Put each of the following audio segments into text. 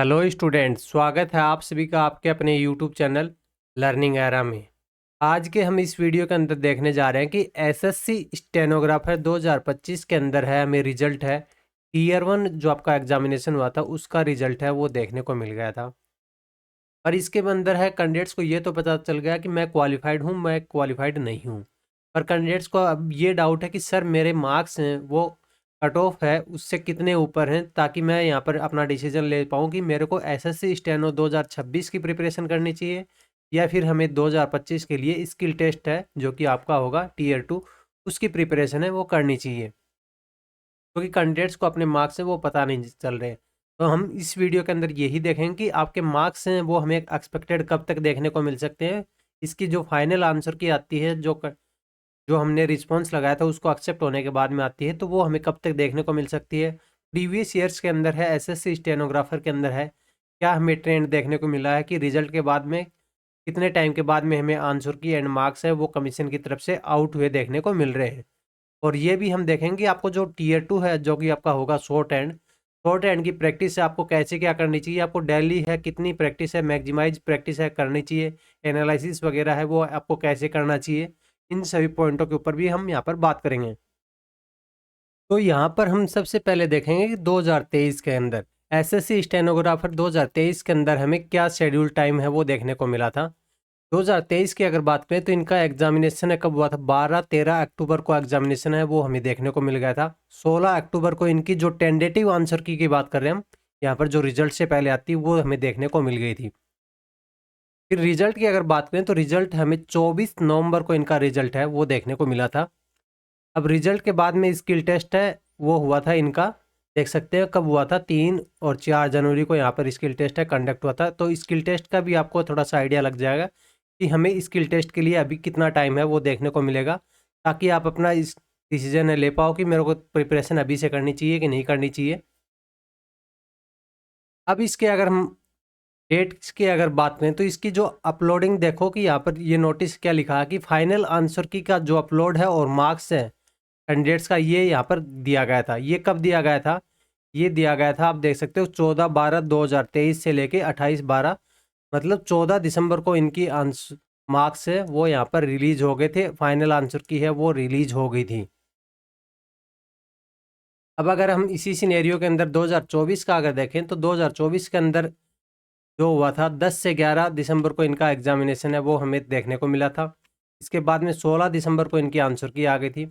Hello students, स्वागत है आप सभी का आपके अपने यूट्यूब चैनल लर्निंग एरा में। आज के हम इस वीडियो के अंदर देखने जा रहे हैं कि एसएससी स्टेनोग्राफर 2025 के अंदर है हमें रिजल्ट है ईयर 1 जो आपका एग्जामिनेशन हुआ था उसका रिजल्ट है वो देखने को मिल गया था। और इसके अंदर है कैंडिडेट्स को ये तो पता चल गया कि मैं क्वालिफाइड हूँ, मैं क्वालिफाइड नहीं हूँ। पर कैंडिडेट्स को अब ये डाउट है कि सर मेरे मार्क्स हैं वो कट ऑफ है उससे कितने ऊपर हैं, ताकि मैं यहाँ पर अपना डिसीजन ले पाऊँ कि मेरे को एसएससी स्टेनो 2026 की प्रिपरेशन करनी चाहिए या फिर हमें 2025 के लिए स्किल टेस्ट है जो कि आपका होगा टीयर 2 उसकी प्रिपरेशन है वो करनी चाहिए, क्योंकि कैंडिडेट्स को अपने मार्क्स हैं वो पता नहीं चल रहे हैं। तो हम इस वीडियो के अंदर यही देखेंगे कि आपके मार्क्स हैं वो हमें एक्सपेक्टेड कब तक देखने को मिल सकते हैं। इसकी जो फाइनल आंसर की आती है, जो हमने रिस्पॉन्स लगाया था उसको एक्सेप्ट होने के बाद में आती है, तो वो हमें कब तक देखने को मिल सकती है। प्रीवियस ईयर्स के अंदर है, एसएससी स्टेनोग्राफर के अंदर है, क्या हमें ट्रेंड देखने को मिला है कि रिजल्ट के बाद में कितने टाइम के बाद में हमें आंसर की एंड मार्क्स है वो कमीशन की तरफ से आउट हुए देखने को मिल रहे हैं। और ये भी हम देखेंगे आपको जो टीयर 2 है जो कि आपका होगा शॉर्ट हैंड की प्रैक्टिस है आपको कैसे क्या करनी चाहिए, आपको डेली है कितनी प्रैक्टिस है, मैक्सिमाइज प्रैक्टिस है करनी चाहिए, एनालिसिस वगैरह है वो आपको कैसे करना चाहिए, इन सभी पॉइंटों के ऊपर भी हम यहाँ पर बात करेंगे। तो यहाँ पर हम सबसे पहले देखेंगे कि 2023 के अंदर एसएससी स्टेनोग्राफर 2023 के अंदर हमें क्या शेड्यूल टाइम है वो देखने को मिला था। 2023 की अगर बात करें तो इनका एग्जामिनेशन है कब हुआ था, 12-13 अक्टूबर को एग्जामिनेशन है वो हमें देखने को मिल गया था। 16 अक्टूबर को इनकी जो टेंडेटिव आंसर की बात कर रहे हैं हम, यहाँ पर जो रिजल्ट से पहले आती है वो हमें देखने को मिल गई थी। फिर रिजल्ट की अगर बात करें तो रिजल्ट हमें 24 नवंबर को इनका रिजल्ट है वो देखने को मिला था। अब रिजल्ट के बाद में स्किल टेस्ट है वो हुआ था इनका, देख सकते हैं कब हुआ था, 3 और 4 जनवरी को यहाँ पर स्किल टेस्ट है कंडक्ट हुआ था। तो स्किल टेस्ट का भी आपको थोड़ा सा आइडिया लग जाएगा कि हमें स्किल टेस्ट के लिए अभी कितना टाइम है वो देखने को मिलेगा, ताकि आप अपना इस डिसीजन ले पाओ कि मेरे को प्रिपरेशन अभी से करनी चाहिए कि नहीं करनी चाहिए। अब इसके अगर हम डेट्स की अगर बात करें तो इसकी जो अपलोडिंग देखो कि यहाँ पर ये नोटिस क्या लिखा है कि फाइनल आंसर की का जो अपलोड है और मार्क्स है कैंडिडेट्स का ये यहाँ पर दिया गया था। ये कब दिया गया था, ये दिया गया था आप देख सकते हो 14/12/2023 से लेके 28/12, मतलब 14 दिसंबर को इनकी आंसर मार्क्स है वो यहाँ पर रिलीज हो गए थे, फाइनल आंसर की है वो रिलीज हो गई थी। अब अगर हम इसी सिनेरियो के अंदर 2024 का अगर देखें तो 2024 के अंदर जो हुआ था 10 से 11 दिसंबर को इनका एग्जामिनेशन है वो हमें देखने को मिला था। इसके बाद में 16 दिसंबर को इनकी आंसर की आ गई थी।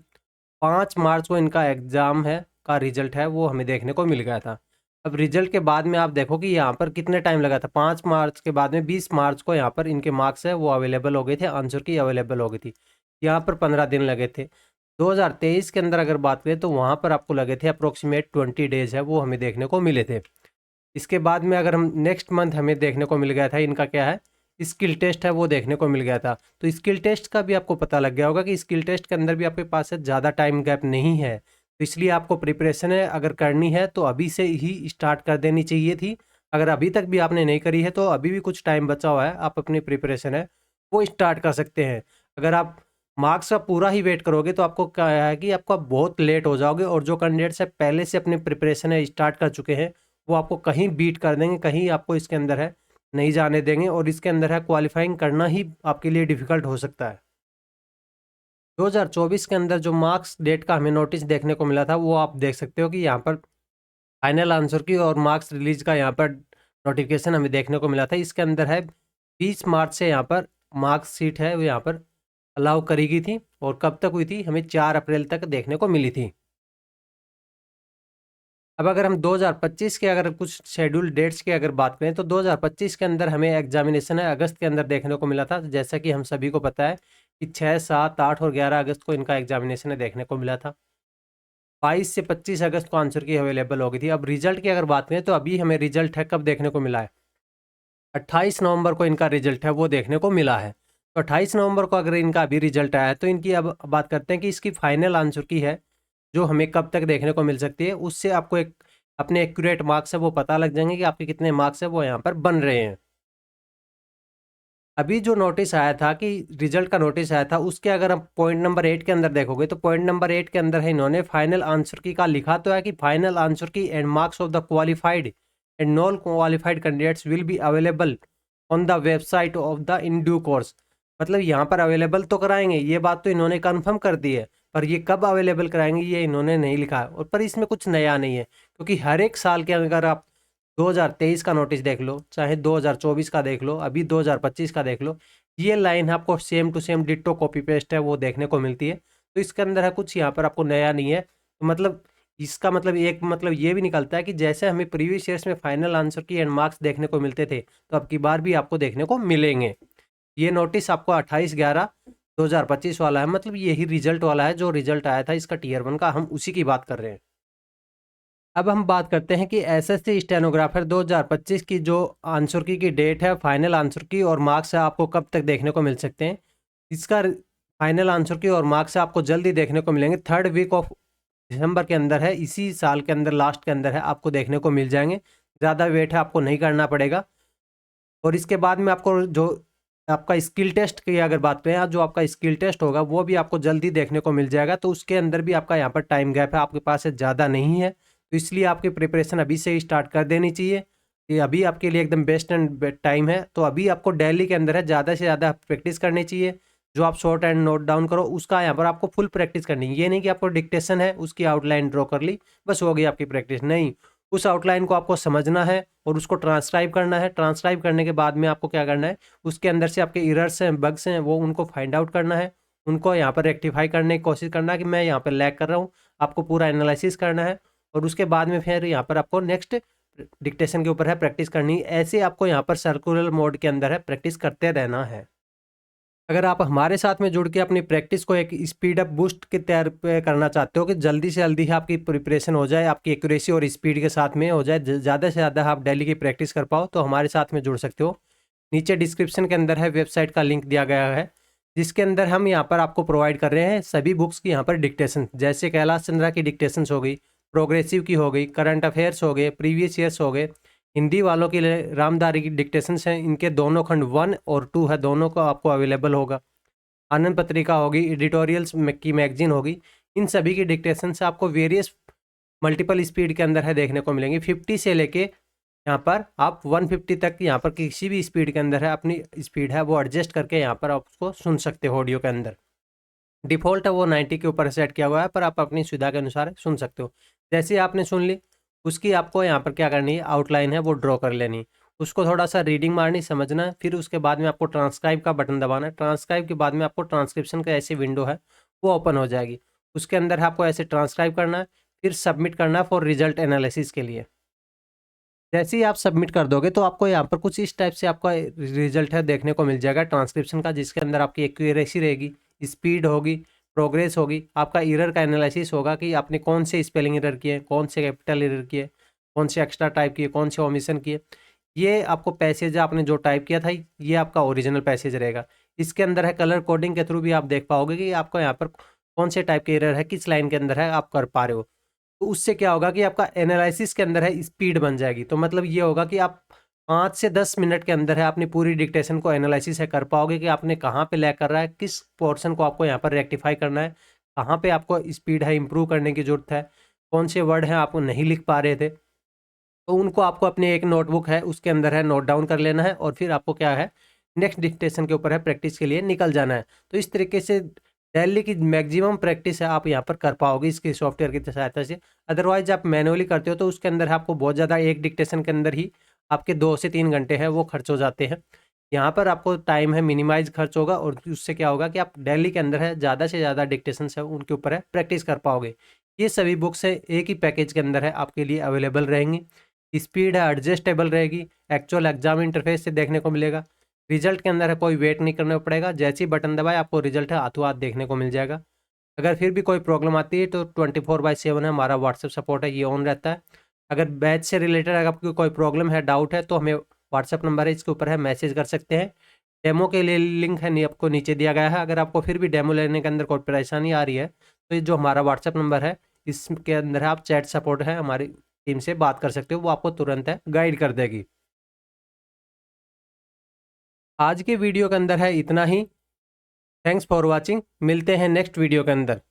5 मार्च को इनका एग्ज़ाम है का रिजल्ट है वो हमें देखने को मिल गया था। अब रिजल्ट के बाद में आप देखो कि यहाँ पर कितने टाइम लगा था, 5 मार्च के बाद में 20 मार्च को यहाँ पर इनके मार्क्स है वो अवेलेबल हो गए थे, आंसर की अवेलेबल हो गई थी। यहाँ पर 15 दिन लगे थे। 2023 के अंदर अगर बात करें तो वहाँ पर आपको लगे थे अप्रोक्सीमेट 20 डेज है वो हमें देखने को मिले थे। इसके बाद में अगर हम नेक्स्ट मंथ हमें देखने को मिल गया था इनका क्या है, स्किल टेस्ट है वो देखने को मिल गया था। तो स्किल टेस्ट का भी आपको पता लग गया होगा कि स्किल टेस्ट के अंदर भी आपके पास है ज़्यादा टाइम गैप नहीं है, तो इसलिए आपको प्रिपरेशन है अगर करनी है तो अभी से ही स्टार्ट कर देनी चाहिए थी। अगर अभी तक भी आपने नहीं करी है तो अभी भी कुछ टाइम बचा हुआ है, आप अपनी प्रिपरेशन है वो स्टार्ट कर सकते हैं। अगर आप मार्क्स का पूरा ही वेट करोगे तो आपको क्या है कि आपका बहुत लेट हो जाओगे, और जो कैंडिडेट्स है पहले से अपनी प्रिपरेशन है स्टार्ट कर चुके हैं वो आपको कहीं बीट कर देंगे, कहीं आपको इसके अंदर है नहीं जाने देंगे, और इसके अंदर है क्वालिफाइंग करना ही आपके लिए डिफ़िकल्ट हो सकता है। 2024 के अंदर जो मार्क्स डेट का हमें नोटिस देखने को मिला था वो आप देख सकते हो कि यहाँ पर फाइनल आंसर की और मार्क्स रिलीज का यहाँ पर नोटिफिकेशन हमें देखने को मिला था। इसके अंदर है 20 मार्च से यहाँ पर मार्कशीट है वो यहाँ पर अलाउ करी गई थी, और कब तक हुई थी, हमें 4 अप्रैल तक देखने को मिली थी। अब अगर हम 2025 के अगर कुछ शेड्यूल डेट्स की अगर बात करें तो 2025 के अंदर हमें एग्जामिनेशन है अगस्त के अंदर देखने को मिला था, जैसा कि हम सभी को पता है कि 6, 7, 8 और 11 अगस्त को इनका एग्जामिनेशन है देखने को मिला था। 22 से 25 अगस्त को आंसर की अवेलेबल हो गई थी। अब रिजल्ट की अगर बात करें तो अभी हमें रिजल्ट है कब देखने को मिला है, 28 नवंबर को इनका रिजल्ट है वो देखने को मिला है। तो 28 नवंबर को अगर इनका अभी रिजल्ट आया है तो इनकी अब बात करते हैं कि इसकी फाइनल आंसर की है जो हमें कब तक देखने को मिल सकती है। उससे आपको एक अपने एक्यूरेट मार्क्स है वो पता लग जाएंगे कि आपके कितने मार्क्स है वो यहाँ पर बन रहे हैं। अभी जो नोटिस आया था कि रिजल्ट का नोटिस आया था उसके अगर आप पॉइंट नंबर 8 के अंदर देखोगे तो पॉइंट नंबर 8 के अंदर है इन्होंने फाइनल आंसर की का लिखा तो है कि फाइनल आंसर की and marks of the qualified and non qualified candidates will be available on the website of the in due course. मतलब यहाँ पर अवेलेबल तो कराएंगे, ये बात तो इन्होंने कंफर्म कर दी है, पर ये कब अवेलेबल कराएंगे ये इन्होंने नहीं लिखा है। और पर इसमें कुछ नया नहीं है, क्योंकि हर एक साल के अगर आप 2023 का नोटिस देख लो, चाहे 2024 का देख लो, अभी 2025 का देख लो, ये लाइन आपको same to same ditto copy paste है वो देखने को मिलती है। तो इसके अंदर है कुछ यहाँ पर आपको नया नहीं है। तो मतलब इसका मतलब एक मतलब ये भी निकलता है कि जैसे हमें प्रीवियस ईयर्स में फाइनल आंसर की एंड मार्क्स देखने को मिलते थे, तो अब की बार भी आपको देखने को मिलेंगे। ये नोटिस आपको 28/11/2025 वाला है, मतलब यही रिजल्ट वाला है जो रिजल्ट आया था इसका टीयर 1 का, हम उसी की बात कर रहे हैं। अब हम बात करते हैं कि एसएससी स्टेनोग्राफर 2025 की जो आंसर की डेट है, फाइनल आंसर की और मार्क्स है, आपको कब तक देखने को मिल सकते हैं। इसका फाइनल आंसर की और मार्क्स आपको जल्दी देखने को मिलेंगे, 3rd वीक ऑफ दिसंबर के अंदर है, इसी साल के अंदर लास्ट के अंदर है, आपको देखने को मिल जाएंगे। ज़्यादा वेट है, आपको नहीं करना पड़ेगा। और इसके बाद में आपको जो आपका स्किल टेस्ट की अगर बात करें, जो आपका स्किल टेस्ट होगा वो भी आपको जल्दी देखने को मिल जाएगा। तो उसके अंदर भी आपका यहाँ पर टाइम गैप है, आपके पास ज़्यादा नहीं है, तो इसलिए आपकी प्रिपरेशन अभी से ही स्टार्ट कर देनी चाहिए। ये अभी आपके लिए एकदम बेस्ट एंड टाइम है। तो अभी आपको डेली के अंदर है ज़्यादा से ज़्यादा प्रैक्टिस करनी चाहिए। जो आप शॉर्ट एंड नोट डाउन करो उसका यहाँ पर आपको फुल प्रैक्टिस करनी है। ये नहीं कि आपको डिक्टेशन है उसकी आउटलाइन ड्रॉ कर ली बस हो गई आपकी प्रैक्टिस, नहीं, उस आउटलाइन को आपको समझना है और उसको ट्रांसक्राइब करना है। ट्रांसक्राइब करने के बाद में आपको क्या करना है, उसके अंदर से आपके एरर्स हैं, बग्स हैं, वो उनको फाइंड आउट करना है, उनको यहाँ पर रेक्टिफाई करने की कोशिश करना है कि मैं यहाँ पर लैग कर रहा हूँ, आपको पूरा एनालिसिस करना है। और उसके बाद में फिर यहाँ पर आपको नेक्स्ट डिक्टेशन के ऊपर है प्रैक्टिस करनी। ऐसे आपको यहाँ पर सर्कुलर मोड के अंदर है प्रैक्टिस करते रहना है। अगर आप हमारे साथ में जुड़ के अपनी प्रैक्टिस को एक स्पीड अप बूस्ट के तैयार पे करना चाहते हो कि जल्दी से जल्दी आपकी प्रिपरेशन हो जाए, आपकी एक्यूरेसी और स्पीड के साथ में हो जाए, ज़्यादा से ज़्यादा आप डेली की प्रैक्टिस कर पाओ, तो हमारे साथ में जुड़ सकते हो। नीचे डिस्क्रिप्शन के अंदर है वेबसाइट का लिंक दिया गया है, जिसके अंदर हम यहाँ पर आपको प्रोवाइड कर रहे हैं सभी बुक्स की यहाँ पर डिक्टेशन, जैसे कैलाश चंद्रा की डिक्टेशन हो गई, प्रोग्रेसिव की हो गई, करंट अफेयर्स हो गए, प्रीवियस ईयर्स हो गए। हिंदी वालों के लिए रामधारी की डिक्टेशंस हैं, इनके दोनों खंड 1 और 2 है, दोनों को आपको अवेलेबल होगा। आनंद पत्रिका होगी, एडिटोरियल्स की मैगजीन होगी, इन सभी की डिक्टेशन से आपको वेरियस मल्टीपल स्पीड के अंदर है देखने को मिलेंगी। 50 से लेके यहाँ पर आप 150 तक यहाँ पर किसी भी स्पीड के अंदर है अपनी स्पीड है वो एडजस्ट करके यहाँ पर आप उसको सुन सकते हो। ऑडियो के अंदर डिफ़ॉल्ट है वो 90 के ऊपर सेट किया हुआ है, पर आप अपनी सुविधा के अनुसार सुन सकते हो। जैसे आपने सुन ली, उसकी आपको यहाँ पर क्या करनी है, आउटलाइन है वो ड्रॉ कर लेनी, उसको थोड़ा सा रीडिंग मारनी, समझना है। फिर उसके बाद में आपको ट्रांसक्राइब का बटन दबाना है। ट्रांसक्राइब के बाद में आपको ट्रांसक्रिप्शन का ऐसी विंडो है वो ओपन हो जाएगी, उसके अंदर आपको ऐसे ट्रांसक्राइब करना है, फिर सबमिट करना है फॉर रिजल्ट एनालिसिस के लिए। जैसे ही आप सबमिट कर दोगे तो आपको यहाँ पर कुछ इस टाइप से आपका रिजल्ट है देखने को मिल जाएगा ट्रांसक्रिप्शन का, जिसके अंदर आपकी एक्यूरेसी रहेगी, स्पीड होगी, प्रोग्रेस होगी, आपका एरर का एनालिसिस होगा कि आपने कौन से स्पेलिंग एरर किए, कौन से कैपिटल एरर किए, कौन से एक्स्ट्रा टाइप किए, कौन से ओमिशन किए। ये आपको पैसेज आपने जो टाइप किया था ये आपका ओरिजिनल पैसेज रहेगा। इसके अंदर है कलर कोडिंग के थ्रू भी आप देख पाओगे कि आपको यहाँ पर कौन से टाइप के एरर है, किस लाइन के अंदर है आप कर पा रहे हो। तो उससे क्या होगा कि आपका एनालिसिस के अंदर है स्पीड बन जाएगी। तो मतलब ये होगा कि आप 5 से 10 मिनट के अंदर है अपनी पूरी डिक्टेशन को एनालिसिस है कर पाओगे कि आपने कहाँ पे लैग कर रहा है, किस पोर्शन को आपको यहाँ पर रेक्टिफाई करना है, कहाँ पे आपको स्पीड है इंप्रूव करने की ज़रूरत है, कौन से वर्ड हैं आपको नहीं लिख पा रहे थे, तो उनको आपको अपनी एक नोटबुक है उसके अंदर है नोट डाउन कर लेना है और फिर आपको क्या है नेक्स्ट डिक्टेशन के ऊपर है प्रैक्टिस के लिए निकल जाना है। तो इस तरीके से डेली की मैक्सिमम प्रैक्टिस है आप यहाँ पर कर पाओगे इसके सॉफ्टवेयर की सहायता से। अदरवाइज आप मैनुअली करते हो तो उसके अंदर आपको बहुत ज़्यादा एक डिक्टेशन के अंदर ही आपके 2 से 3 घंटे हैं वो खर्च हो जाते हैं। यहाँ पर आपको टाइम है मिनिमाइज खर्च होगा और उससे क्या होगा कि आप डेली के अंदर है ज़्यादा से ज़्यादा डिक्टेशन है उनके ऊपर है प्रैक्टिस कर पाओगे। ये सभी बुक्स है एक ही पैकेज के अंदर है आपके लिए अवेलेबल रहेंगी। स्पीड है एडजस्टेबल रहेगी, एक्चुअल एग्जाम इंटरफेस से देखने को मिलेगा। रिजल्ट के अंदर है कोई वेट नहीं करना पड़ेगा, जैसे ही बटन दबाए आपको रिजल्ट है हाथों हाथ देखने को मिल जाएगा। अगर फिर भी कोई प्रॉब्लम आती है तो 24/7 है हमारा व्हाट्सएप सपोर्ट है, ये ऑन रहता है। अगर बैच से रिलेटेड अगर आपको कोई प्रॉब्लम है, डाउट है, तो हमें व्हाट्सएप नंबर है इसके ऊपर है मैसेज कर सकते हैं। डेमो के लिए लिंक है नहीं आपको नीचे दिया गया है। अगर आपको फिर भी डेमो लेने के अंदर कोई परेशानी आ रही है तो ये जो हमारा व्हाट्सएप नंबर है इसके अंदर आप चैट सपोर्ट है हमारी टीम से बात कर सकते हो, वो आपको तुरंत है गाइड कर देगी। आज के वीडियो के अंदर है इतना ही। थैंक्स फॉर वॉचिंग, मिलते हैं नेक्स्ट वीडियो के अंदर।